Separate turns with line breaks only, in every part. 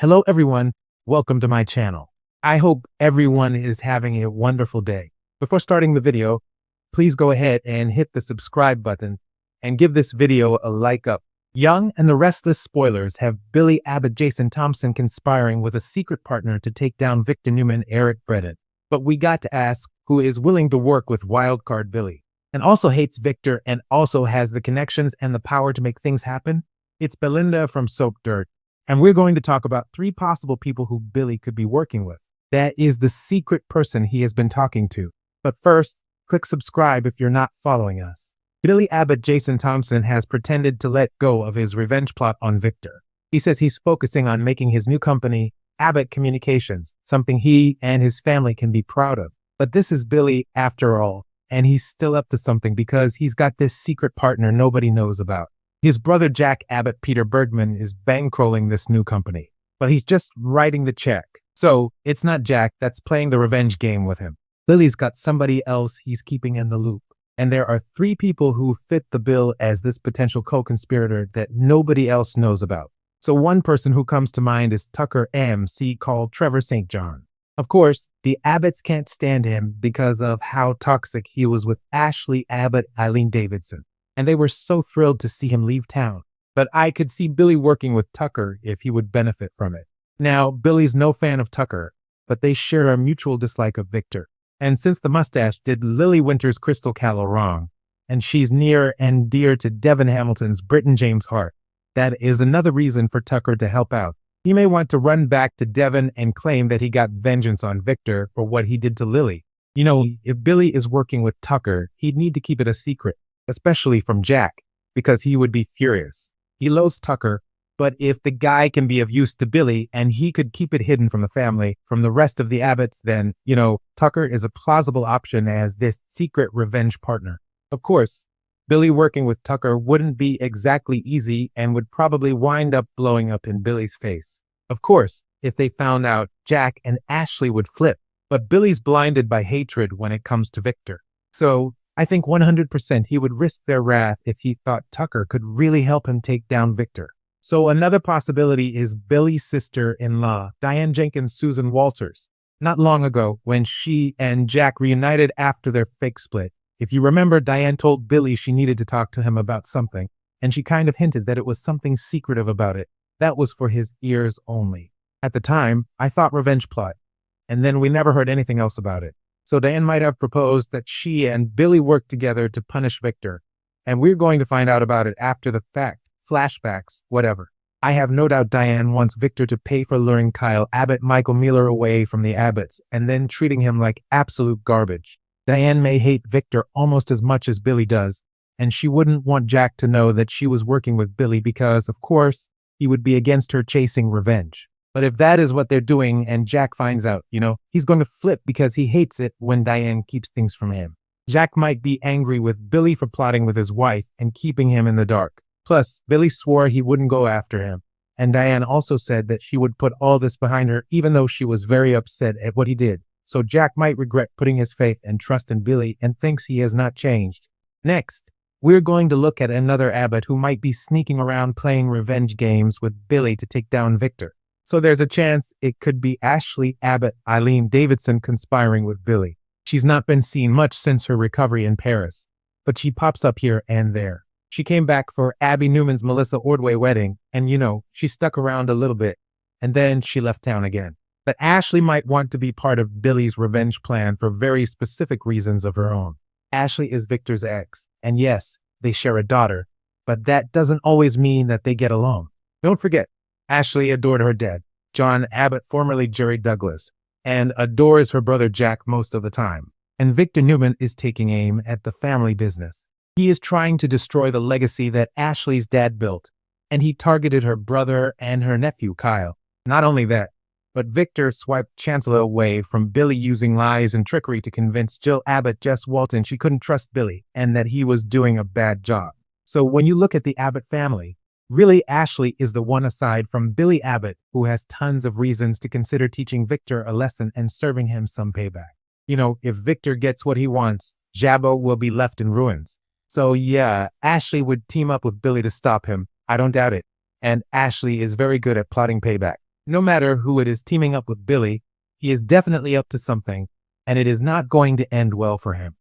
Hello everyone, welcome to my channel. I hope everyone is having a wonderful day. Before starting the video, please go ahead and hit the subscribe button and give this video a like up. Young and the Restless spoilers have Billy Abbott Jason Thompson conspiring with a secret partner to take down Victor Newman Eric Bredin. But we got to ask who is willing to work with Wildcard Billy and also hates Victor and also has the connections and the power to make things happen. It's Belinda from Soap Dirt. And we're going to talk about 3 possible people who Billy could be working with. That is the secret person he has been talking to. But first, click subscribe if you're not following us. Billy Abbott Jason Thompson has pretended to let go of his revenge plot on Victor. He says he's focusing on making his new company, Abbott Communications, something he and his family can be proud of. But this is Billy after all, and he's still up to something because he's got this secret partner nobody knows about. His brother Jack Abbott Peter Bergman is bankrolling this new company, but he's just writing the check. So it's not Jack that's playing the revenge game with him. Billy's got somebody else he's keeping in the loop. And there are 3 people who fit the bill as this potential co-conspirator that nobody else knows about. So one person who comes to mind is Tucker MC, called Trevor St. John. Of course, the Abbotts can't stand him because of how toxic he was with Ashley Abbott Eileen Davidson. And they were so thrilled to see him leave town. But I could see Billy working with Tucker if he would benefit from it. Now, Billy's no fan of Tucker, but they share a mutual dislike of Victor. And since the mustache did Lily Winter's Crystal Callow wrong, and she's near and dear to Devin Hamilton's Britton James Hart, that is another reason for Tucker to help out. He may want to run back to Devin and claim that he got vengeance on Victor for what he did to Lily. You know, if Billy is working with Tucker, he'd need to keep it a secret, especially from Jack, because he would be furious. He loathes Tucker, but if the guy can be of use to Billy and he could keep it hidden from the family, from the rest of the Abbotts, then, Tucker is a plausible option as this secret revenge partner. Of course, Billy working with Tucker wouldn't be exactly easy and would probably wind up blowing up in Billy's face. Of course, if they found out, Jack and Ashley would flip, but Billy's blinded by hatred when it comes to Victor. So I think 100% he would risk their wrath if he thought Tucker could really help him take down Victor. So another possibility is Billy's sister-in-law, Diane Jenkins Susan Walters. Not long ago, when she and Jack reunited after their fake split, if you remember, Diane told Billy she needed to talk to him about something, and she kind of hinted that it was something secretive about it. That was for his ears only. At the time, I thought revenge plot, and then we never heard anything else about it. So Diane might have proposed that she and Billy work together to punish Victor, and we're going to find out about it after the fact. Flashbacks, whatever. I have no doubt Diane wants Victor to pay for luring Kyle Abbott Michael Miller away from the Abbotts and then treating him like absolute garbage. Diane may hate Victor almost as much as Billy does, and she wouldn't want Jack to know that she was working with Billy because, of course, he would be against her chasing revenge. But if that is what they're doing and Jack finds out, he's going to flip because he hates it when Diane keeps things from him. Jack might be angry with Billy for plotting with his wife and keeping him in the dark. Plus, Billy swore he wouldn't go after him, and Diane also said that she would put all this behind her even though she was very upset at what he did. So Jack might regret putting his faith and trust in Billy and thinks he has not changed. Next, we're going to look at another Abbott who might be sneaking around playing revenge games with Billy to take down Victor. So there's a chance it could be Ashley Abbott Eileen Davidson conspiring with Billy. She's not been seen much since her recovery in Paris, but she pops up here and there. She came back for Abby Newman's Melissa Ordway wedding, and she stuck around a little bit, and then she left town again. But Ashley might want to be part of Billy's revenge plan for very specific reasons of her own. Ashley is Victor's ex, and yes, they share a daughter, but that doesn't always mean that they get along. Don't forget, Ashley adored her dad, John Abbott, formerly Jerry Douglas, and adores her brother Jack most of the time. And Victor Newman is taking aim at the family business. He is trying to destroy the legacy that Ashley's dad built, and he targeted her brother and her nephew, Kyle. Not only that, but Victor swiped Chancellor away from Billy using lies and trickery to convince Jill Abbott Jess Walton she couldn't trust Billy and that he was doing a bad job. So when you look at the Abbott family, really Ashley is the one aside from Billy Abbott who has tons of reasons to consider teaching Victor a lesson and serving him some payback. If Victor gets what he wants, Jabbo will be left in ruins. So yeah, Ashley would team up with Billy to stop him. I don't doubt it. And Ashley is very good at plotting payback. No matter who it is teaming up with Billy, he is definitely up to something, and it is not going to end well for him.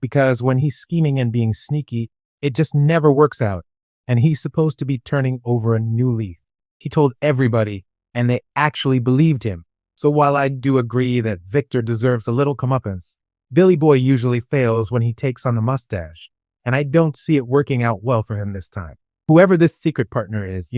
Because when he's scheming and being sneaky, it just never works out, and he's supposed to be turning over a new leaf. He told everybody, and they actually believed him. So while I do agree that Victor deserves a little comeuppance, Billy Boy usually fails when he takes on the mustache, and I don't see it working out well for him this time. Whoever this secret partner is,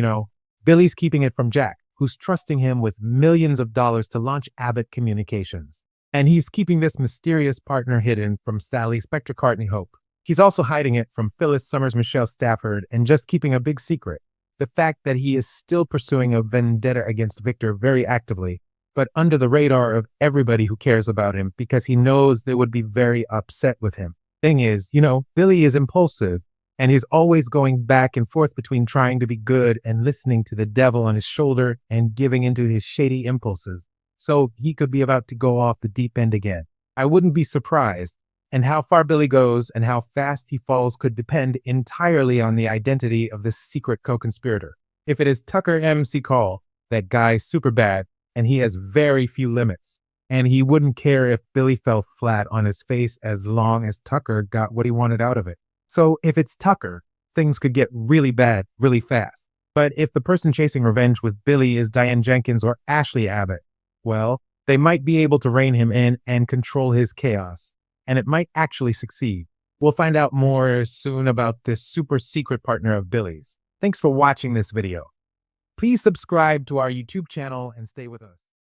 Billy's keeping it from Jack, who's trusting him with millions of dollars to launch Abbott Communications. And he's keeping this mysterious partner hidden from Sally Spectre Courtney Hope. He's also hiding it from Phyllis Summers Michelle Stafford and just keeping a big secret. The fact that he is still pursuing a vendetta against Victor very actively, but under the radar of everybody who cares about him because he knows they would be very upset with him. Thing is, Billy is impulsive, and he's always going back and forth between trying to be good and listening to the devil on his shoulder and giving into his shady impulses. So he could be about to go off the deep end again. I wouldn't be surprised, and how far Billy goes and how fast he falls could depend entirely on the identity of this secret co-conspirator. If it is Tucker MC Call, that guy's super bad, and he has very few limits, and he wouldn't care if Billy fell flat on his face as long as Tucker got what he wanted out of it. So if it's Tucker, things could get really bad really fast. But if the person chasing revenge with Billy is Diane Jenkins or Ashley Abbott, well, they might be able to rein him in and control his chaos, and it might actually succeed. We'll find out more soon about this super secret partner of Billy's. Thanks for watching this video. Please subscribe to our YouTube channel and stay with us.